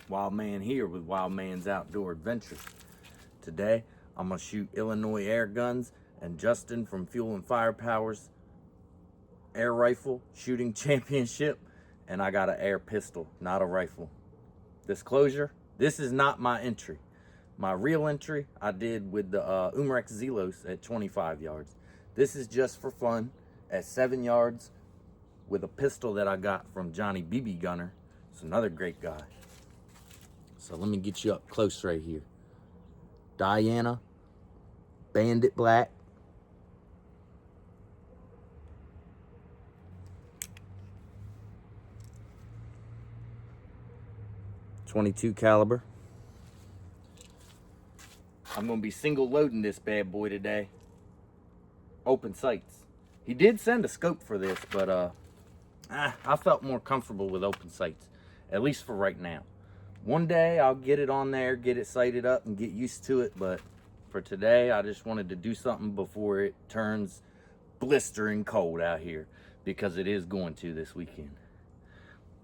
Wild Man here with Wild Man's Outdoor Adventures. Today, I'm going to shoot Illinois air guns and Justin from Fuel and Firepower's air rifle shooting championship, and I got an air pistol, not a rifle. Disclosure, this is not my entry. My real entry I did with the Umrex Zelos at 25 yards. This is just for fun at 7 yards with a pistol that I got from Johnny BB Gunner. It's another great guy. So let me get you up close right here. Diana, Bandit Black. .22 caliber. I'm gonna be single loading this bad boy today. Open sights. He did send a scope for this, but I felt more comfortable with open sights, at least for right now. One day I'll get it on there, get it sighted up and get used to it, but for today I just wanted to do something before it turns blistering cold out here, because it is going to this weekend.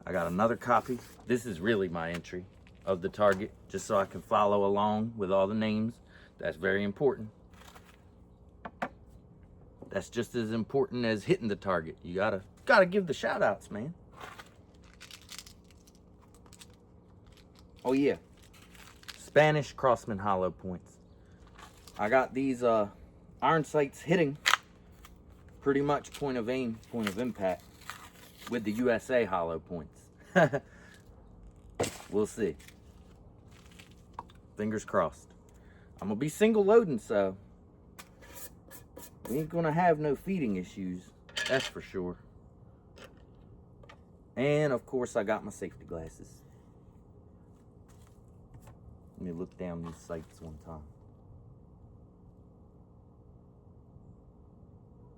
I got another copy. This is really my entry of the target, just so I can follow along with all the names. That's very important. That's just as important as hitting the target. You gotta give the shout outs, man. Oh yeah, Spanish Crossman hollow points. I got these iron sights hitting pretty much point of aim, point of impact with the USA hollow points. We'll see. Fingers crossed. I'm gonna be single loading, so we ain't gonna have no feeding issues, that's for sure. And of course I got my safety glasses. Let me look down these sights one time.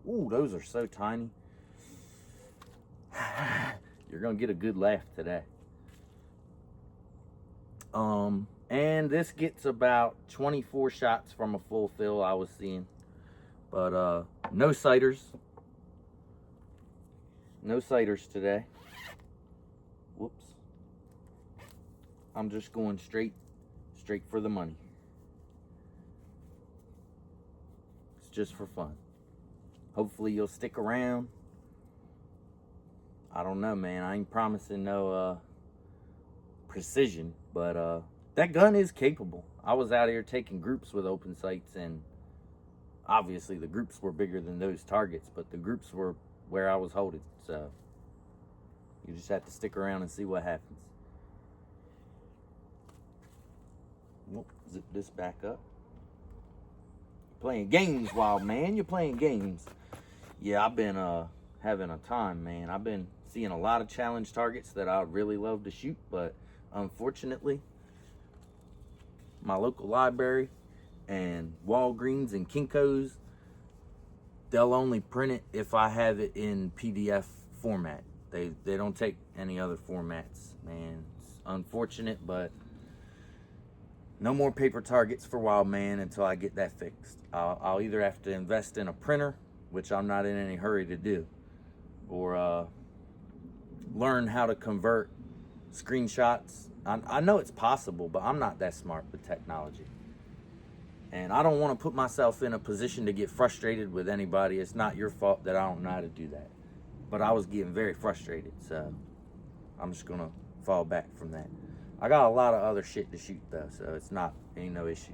Ooh, those are so tiny. You're gonna get a good laugh today. And this gets about 24 shots from a full fill I was seeing. But no sighters. No sighters today. Whoops. I'm just going straight for the money. It's just for fun. Hopefully you'll stick around. I don't know, man. I ain't promising no precision, but that gun is capable. I was out here taking groups with open sights, and obviously the groups were bigger than those targets, but the groups were where I was holding. So you just have to stick around and see what happens. Whoop, zip this back up. Playing games, Wild Man. You're playing games. Yeah, I've been having a time, man. I've been seeing a lot of challenge targets that I'd really love to shoot, but unfortunately, my local library and Walgreens and Kinko's, they'll only print it if I have it in PDF format. They don't take any other formats, man. It's unfortunate, but no more paper targets for Wild Man until I get that fixed. I'll either have to invest in a printer, which I'm not in any hurry to do, or learn how to convert screenshots. I know it's possible, but I'm not that smart with technology. And I don't want to put myself in a position to get frustrated with anybody. It's not your fault that I don't know how to do that. But I was getting very frustrated, so I'm just going to fall back from that. I got a lot of other shit to shoot though, so ain't no issue.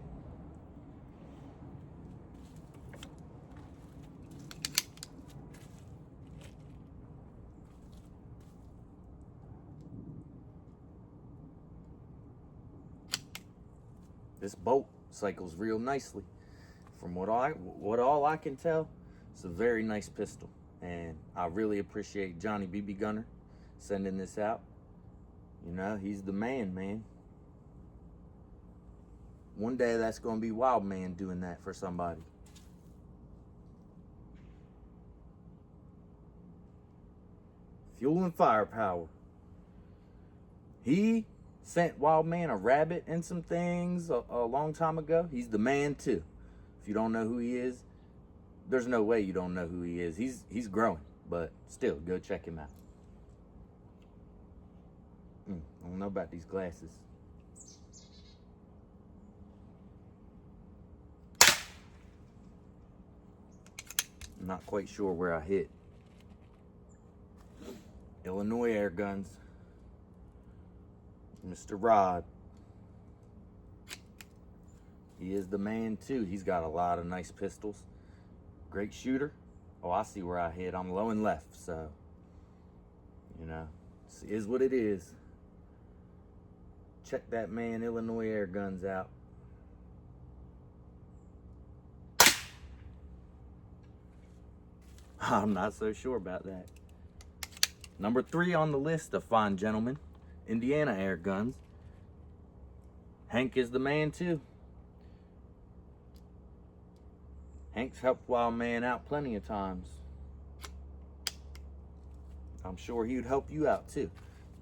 This bolt cycles real nicely. From what all I can tell, it's a very nice pistol. And I really appreciate Johnny BB Gunner sending this out. You know, he's the man. One day that's gonna be Wild Man doing that for somebody. Fuel and Firepower. He sent Wild Man a rabbit and some things a long time ago. He's the man too. If you don't know who he is, there's no way you don't know who he is. He's growing, but still, go check him out. I don't know about these glasses. I'm not quite sure where I hit. Illinois Air Guns. Mr. Rod. He is the man too. He's got a lot of nice pistols. Great shooter. Oh, I see where I hit. I'm low and left, so, you know, it is what it is. Check that man Illinois Air Guns out. I'm not so sure about that. Number 3 on the list of fine gentlemen, Indiana Air Guns. Hank is the man too. Hank's helped Wild Man out plenty of times. I'm sure he would help you out too.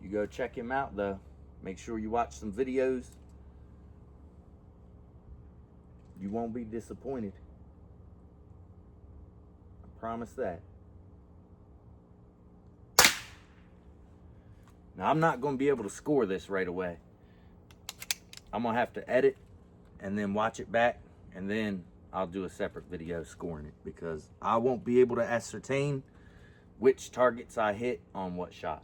You go check him out though. Make sure you watch some videos. You won't be disappointed. I promise that. Now, I'm not going to be able to score this right away. I'm going to have to edit and then watch it back, and then I'll do a separate video scoring it, because I won't be able to ascertain which targets I hit on what shot.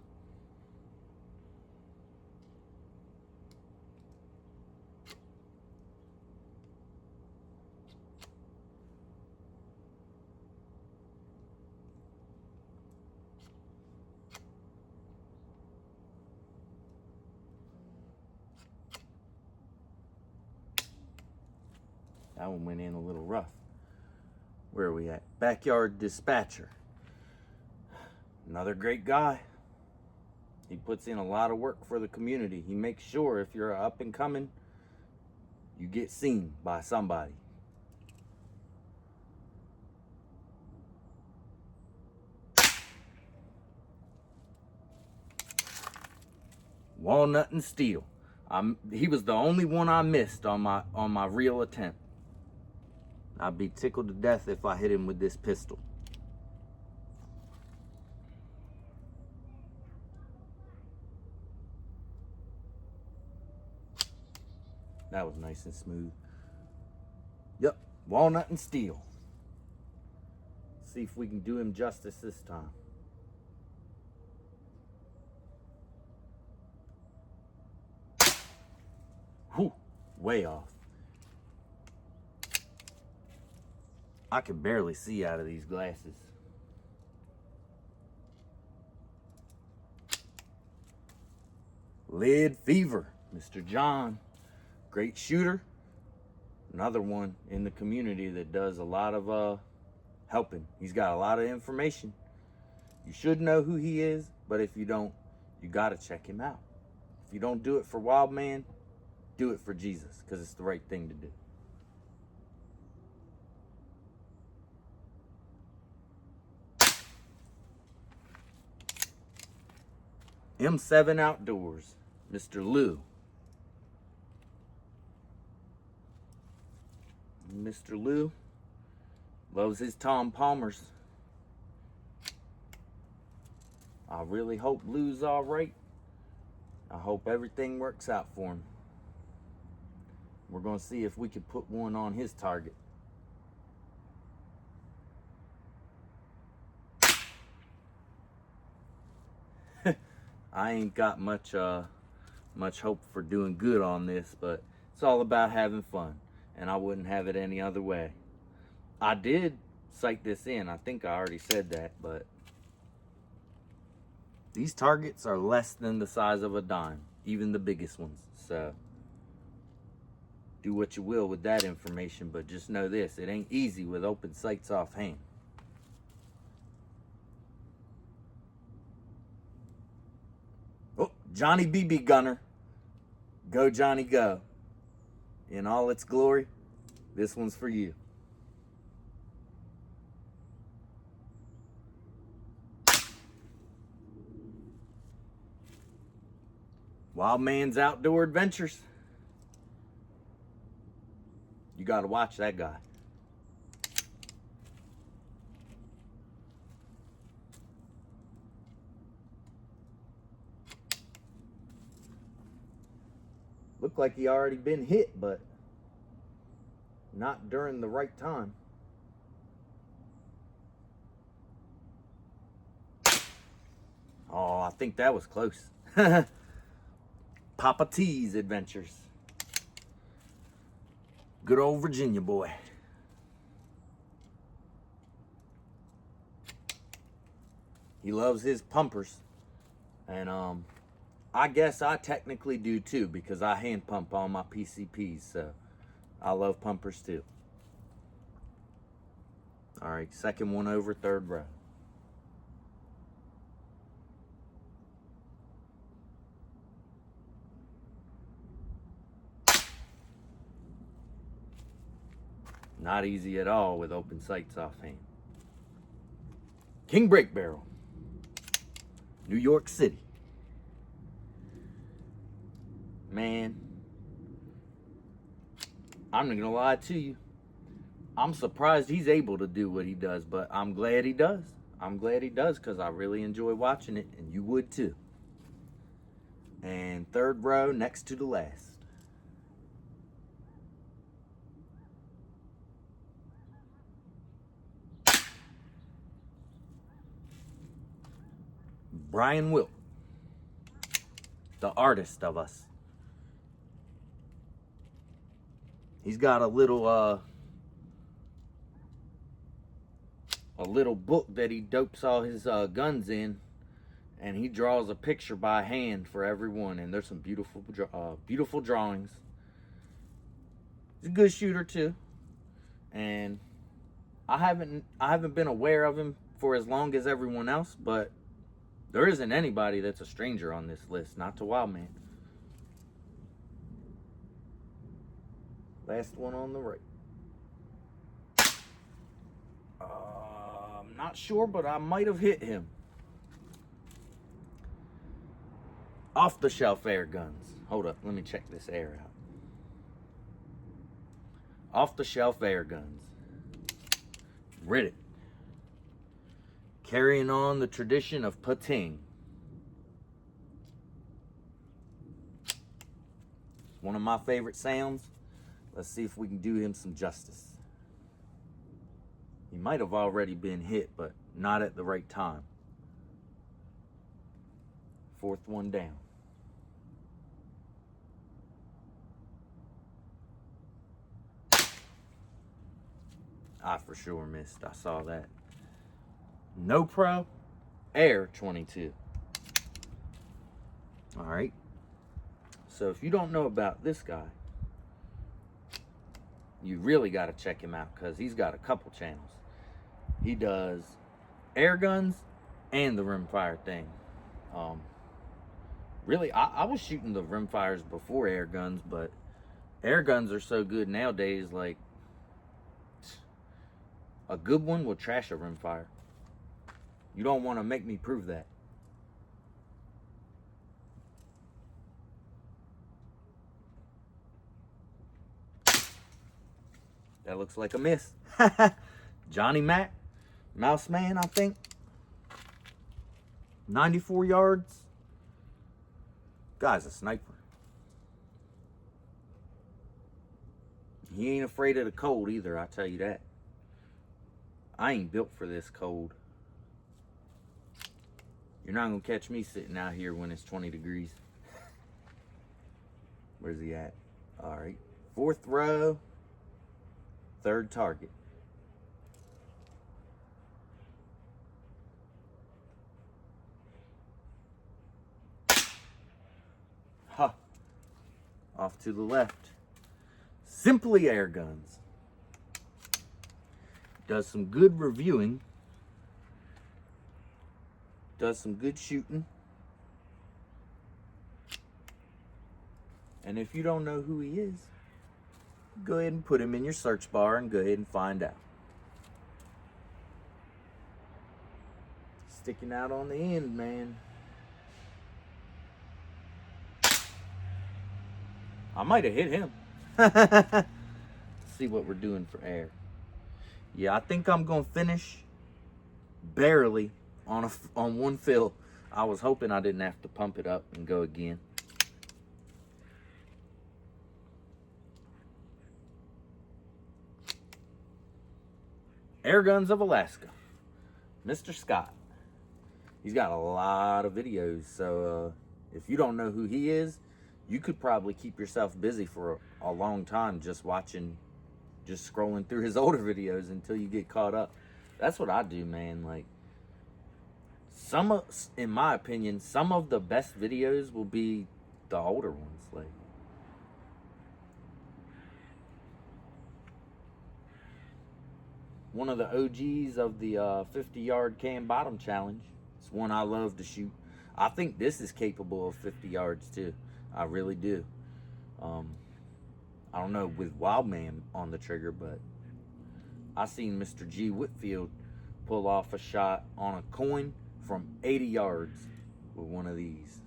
That one went in a little rough. Where are we at? Backyard Dispatcher. Another great guy. He puts in a lot of work for the community. He makes sure if you're up and coming, you get seen by somebody. Walnut and Steel. He was the only one I missed on my real attempt. I'd be tickled to death if I hit him with this pistol. That was nice and smooth. Yep, Walnut and Steel. See if we can do him justice this time. Whew, way off. I can barely see out of these glasses. Lead Fever, Mr. John. Great shooter. Another one in the community that does a lot of helping. He's got a lot of information. You should know who he is, but if you don't, you gotta check him out. If you don't do it for Wild Man, do it for Jesus, because it's the right thing to do. M7 Outdoors, Mr. Lou. Mr. Lou loves his Tom Palmers. I really hope Lou's all right. I hope everything works out for him. We're going to see if we can put one on his target. I ain't got much hope for doing good on this, but it's all about having fun, and I wouldn't have it any other way. I did sight this in. I think I already said that, but these targets are less than the size of a dime, even the biggest ones. So do what you will with that information, but just know this: it ain't easy with open sights offhand. Oh, Johnny BB Gunner. Go, Johnny, go. In all its glory, this one's for you. Wild Man's Outdoor Adventures. You got to watch that guy. Looked like he already been hit, but not during the right time. Oh, I think that was close. Papa T's Adventures. Good old Virginia boy. He loves his pumpers. And I guess I technically do too, because I hand pump all my PCPs, so I love pumpers too. All right, second one over, third row. Not easy at all with open sights offhand. King Break Barrel, New York City. Man, I'm not gonna lie to you. I'm surprised he's able to do what he does, but I'm glad he does. I'm glad he does, because I really enjoy watching it, and you would too. And third row, next to the last. Brian Wilk, the artist of us. He's got a little book that he dopes all his guns in, and he draws a picture by hand for everyone, and there's some beautiful drawings. He's a good shooter too, and I haven't been aware of him for as long as everyone else, but there isn't anybody that's a stranger on this list, not to Wildman. Last one on the right. I'm not sure, but I might have hit him. Off the shelf air guns. Hold up, let me check this air out. Off the shelf air guns. Riddick. Carrying on the tradition of putting. It's one of my favorite sounds. Let's see if we can do him some justice. He might have already been hit, but not at the right time. Fourth one down. I for sure missed. I saw that. No Pro Air 22. All right. So if you don't know about this guy, you really got to check him out, because he's got a couple channels. He does air guns and the rimfire thing. Really, I was shooting the rimfires before air guns, but air guns are so good nowadays. Like, a good one will trash a rimfire. You don't want to make me prove that. That looks like a miss. Johnny Mac, Mouse Man, I think. 94 yards. Guy's a sniper. He ain't afraid of the cold either, I tell you that. I ain't built for this cold. You're not gonna catch me sitting out here when it's 20 degrees. Where's he at? All right. Fourth row. Third target. Ha. Off to the left. Simply Air Guns. Does some good reviewing. Does some good shooting. And if you don't know who he is, go ahead and put him in your search bar and go ahead and find out. Sticking out on the end, man. I might have hit him. Let's see what we're doing for air. Yeah, I think I'm going to finish barely on one fill. I was hoping I didn't have to pump it up and go again. Air Guns of Alaska, Mr. Scott. He's got a lot of videos. So if you don't know who he is, you could probably keep yourself busy for a long time just scrolling through his older videos until you get caught up. That's what I do, man. Like, in my opinion, some of the best videos will be the older ones. Like, one of the OGs of the 50-yard can bottom challenge. It's one I love to shoot. I think this is capable of 50 yards too. I really do. I don't know with Wildman on the trigger, but I seen Mr. G. Whitfield pull off a shot on a coin from 80 yards with one of these.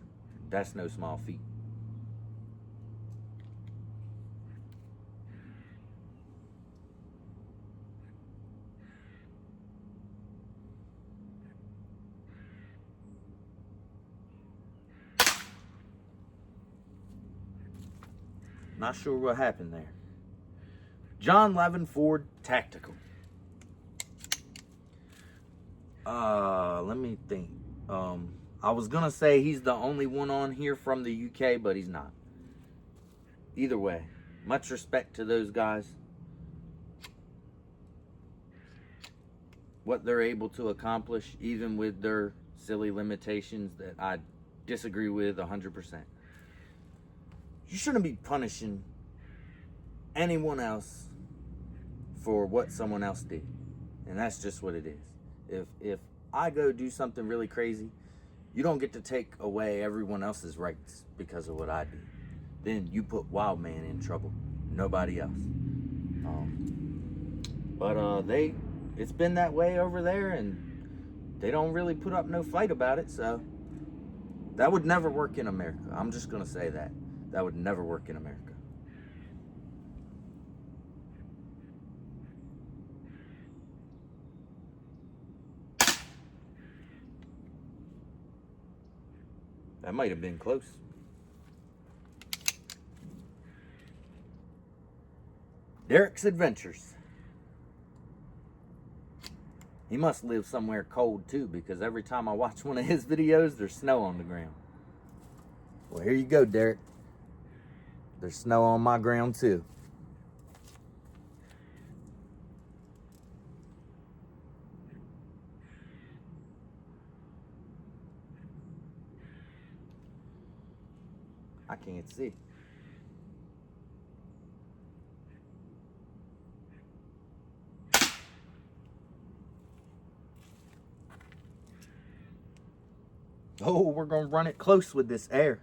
That's no small feat. Not sure what happened there. John Lavenford Tactical. Let me think. I was gonna say he's the only one on here from the UK, but he's not. Either way, much respect to those guys. What they're able to accomplish, even with their silly limitations that I disagree with 100%. You shouldn't be punishing anyone else for what someone else did. And that's just what it is. If I go do something really crazy, you don't get to take away everyone else's rights because of what I did. Then you put Wildman in trouble, nobody else. It's been that way over there, and they don't really put up no fight about it, so that would never work in America. I'm just gonna say that. That would never work in America. That might have been close. Derek's Adventures. He must live somewhere cold too, because every time I watch one of his videos, there's snow on the ground. Well, here you go, Derek. There's snow on my ground too. I can't see. Oh, we're gonna run it close with this air.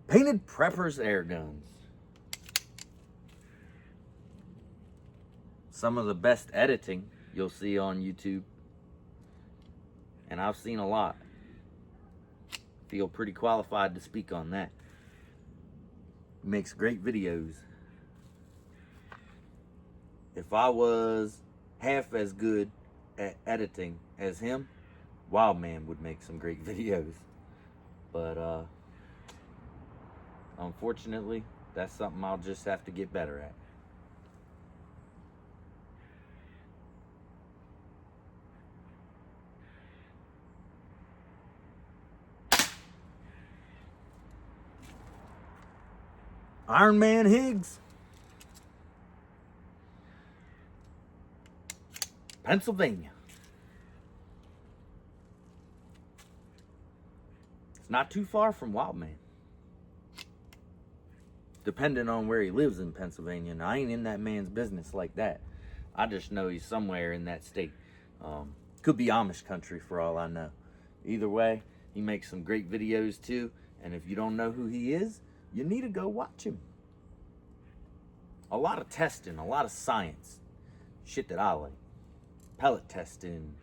Painted Preppers air guns. Some of the best editing you'll see on YouTube. And I've seen a lot. Feel pretty qualified to speak on that. He makes great videos. If I was half as good at editing as him, Wildman would make some great videos. But unfortunately, that's something I'll just have to get better at. Iron Man Higgs. Pennsylvania. It's not too far from Wildman. Depending on where he lives in Pennsylvania. Now, I ain't in that man's business like that. I just know he's somewhere in that state. Could be Amish country for all I know. Either way, he makes some great videos too. And if you don't know who he is, you need to go watch him. A lot of testing, a lot of science. Shit that I like. Pellet testing.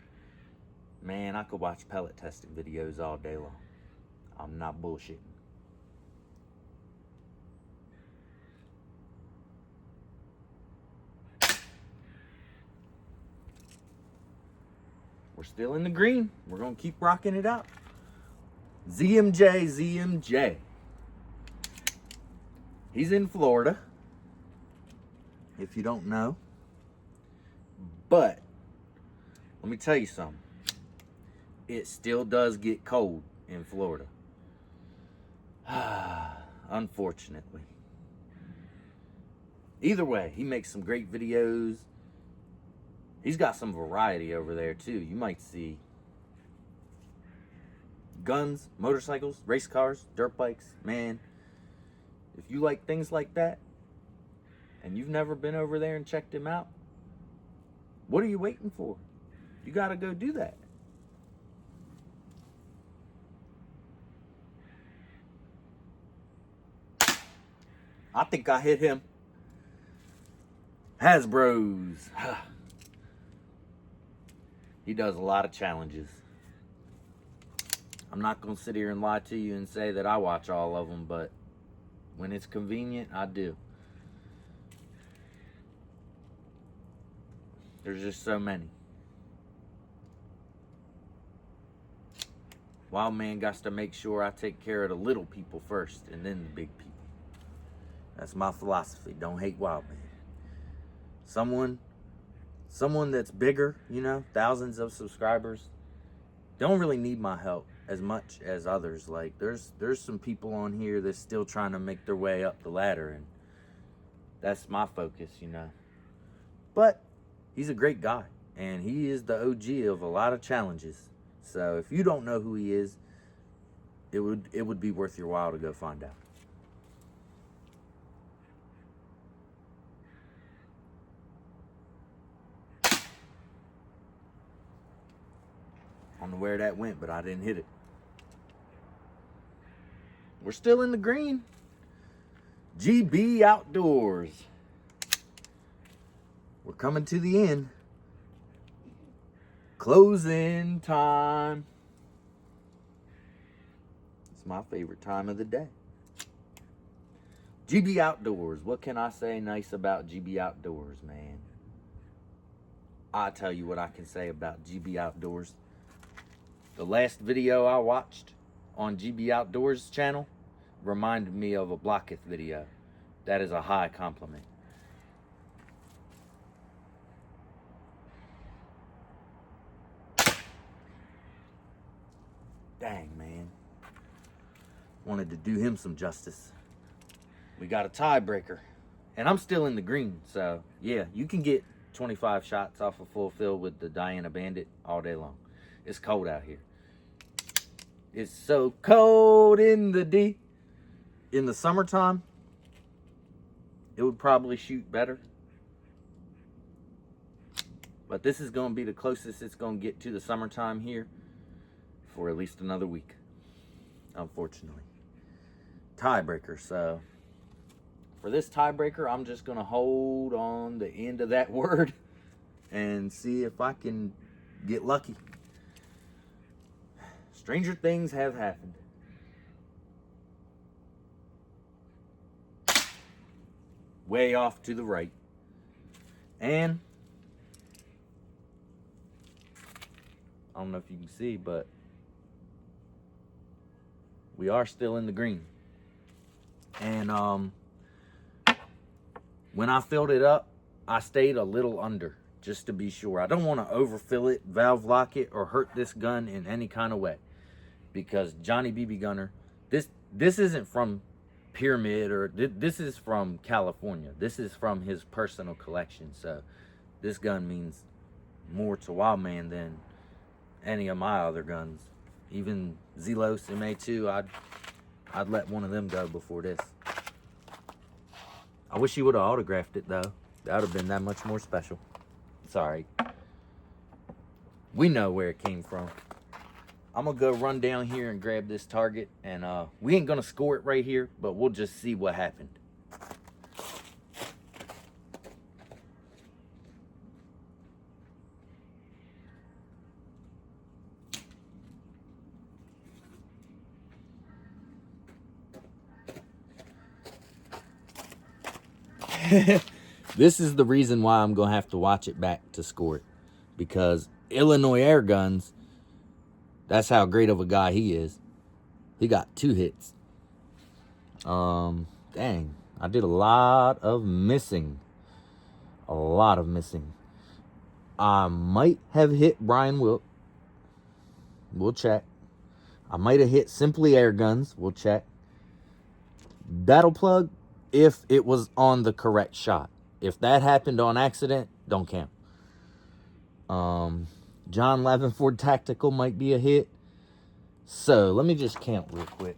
Man, I could watch pellet testing videos all day long. I'm not bullshitting. We're still in the green. We're going to keep rocking it out. ZMJ. He's in Florida, if you don't know. But let me tell you something. it still does get cold in Florida. Unfortunately. Either way, he makes some great videos. He's got some variety over there too. You might see guns, motorcycles, race cars, dirt bikes. Man, if you like things like that and you've never been over there and checked him out, what are you waiting for? You got to go do that. I think I hit him. Hasbro's. He does a lot of challenges. I'm not going to sit here and lie to you and say that I watch all of them, but when it's convenient, I do. There's just so many. Wild man got to make sure I take care of the little people first and then the big people. That's my philosophy. Don't hate wild man. Someone that's bigger, you know, thousands of subscribers, don't really need my help as much as others. Like there's some people on here that's still trying to make their way up the ladder, and that's my focus, you know. But he's a great guy, and he is the OG of a lot of challenges. So if you don't know who he is, it would be worth your while to go find out. I don't know where that went, but I didn't hit it. We're still in the green. GB Outdoors. We're coming to the end. Closing time. It's my favorite time of the day. GB Outdoors. What can I say nice about GB Outdoors, man? I'll tell you what I can say about GB Outdoors. The last video I watched on GB Outdoors channel reminded me of a Blocketh video. That is a high compliment. Dang, man. Wanted to do him some justice. We got a tiebreaker. And I'm still in the green, so yeah, you can get 25 shots off a full fill with the Diana Bandit all day long. It's cold out here. It's so cold in the D. In the summertime, it would probably shoot better. But this is going to be the closest it's going to get to the summertime here for at least another week, unfortunately. Tiebreaker. So for this tiebreaker, I'm just going to hold on the end of that word and see if I can get lucky. Stranger things have happened. Way off to the right. And I don't know if you can see, but we are still in the green. And when I filled it up, I stayed a little under, just to be sure. I don't want to overfill it, valve lock it, or hurt this gun in any kind of way. Because Johnny BB Gunner, this isn't from Pyramid, or this is from California. This is from his personal collection. So this gun means more to Wildman than any of my other guns. Even Zelos MA2, I'd let one of them go before this. I wish he would have autographed it though. That would have been that much more special. Sorry. We know where it came from. I'm going to go run down here and grab this target. And we ain't going to score it right here, but we'll just see what happened. This is the reason why I'm going to have to watch it back to score it. Because Illinois Air Guns, that's how great of a guy he is. He got 2 hits. Dang. I did a lot of missing. A lot of missing. I might have hit Brian Wilk. We'll check. I might have hit simply air guns. We'll check. Battle plug, if it was on the correct shot. If that happened on accident, don't count. John Lavenford Tactical might be a hit. So let me just count real quick.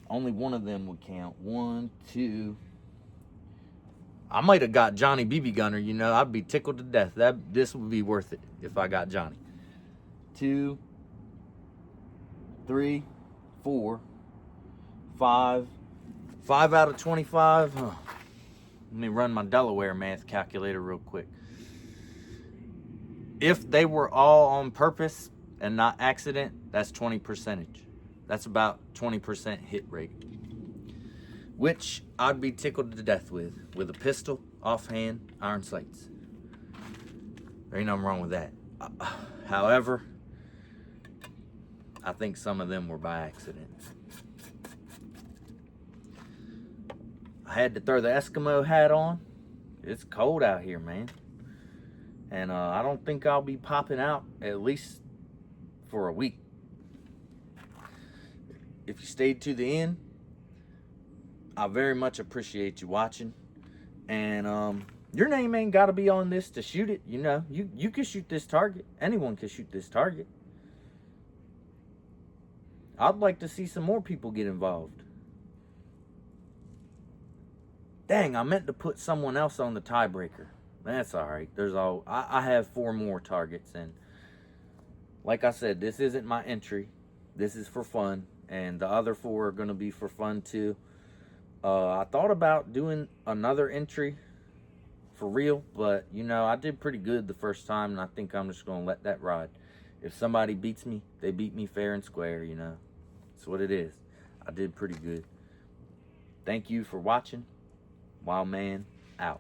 Only one of them would count. 1, 2. I might have got Johnny BB Gunner. You know, I'd be tickled to death. This would be worth it if I got Johnny. 2, 3, 4, 5. 5 out of 25. Let me run my Delaware math calculator real quick. If they were all on purpose and not accident, that's 20%. That's about 20% hit rate, which I'd be tickled to death with a pistol, offhand, iron sights. There ain't nothing wrong with that. However, I think some of them were by accident. I had to throw the Eskimo hat on. It's cold out here, man. And I don't think I'll be popping out at least for a week. If you stayed to the end, I very much appreciate you watching. And your name ain't got to be on this to shoot it. You know, you can shoot this target. Anyone can shoot this target. I'd like to see some more people get involved. Dang, I meant to put someone else on the tiebreaker. That's all right. I have 4 more targets, and like I said, this isn't my entry. This is for fun, and the other 4 are going to be for fun too. I thought about doing another entry for real, but you know, I did pretty good the first time, and I think I'm just going to let that ride. If somebody beats me, they beat me fair and square, you know. That's what it is. I did pretty good. Thank you for watching. Wild Man out.